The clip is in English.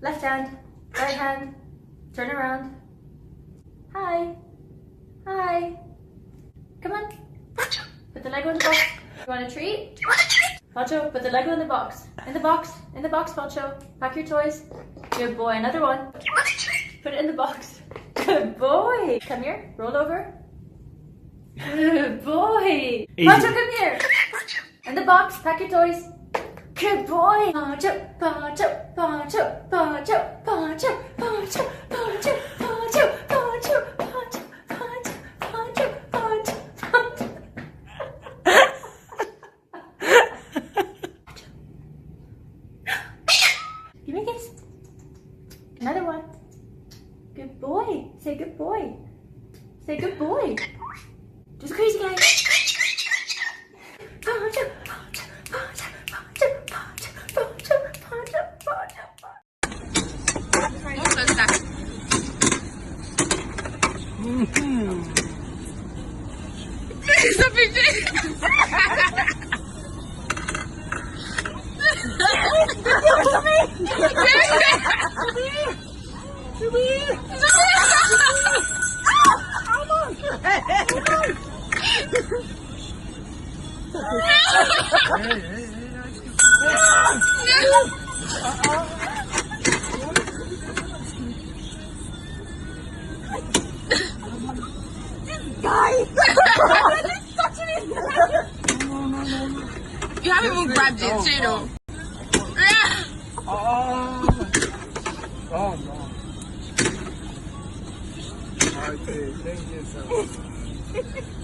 Left hand, right hand, turn around. Hi. Hi. Come on. Put the Lego in the box. You want a treat? Poncho, put the Lego in the box. In the box. In the box, Poncho. Pack your toys. Good boy. Another one. Put it in the box. Good boy. Come here. Roll over. Good boy. Easy. Poncho, come here. In the box. Pack your toys. Good boy. Poncho, Poncho, Poncho, Poncho, Poncho, Poncho, Poncho, Poncho, Poncho, Poncho, Poncho, Poncho, Poncho, Poncho. Give me a kiss. Another one. Good boy. Say good boy. Say good boy. Just crazy guy. Poncho, Poncho, Poncho, Poncho, Poncho, Poncho, Poncho, Poncho, You haven't even grabbed it, too, though. Oh no. Okay, thank you so much.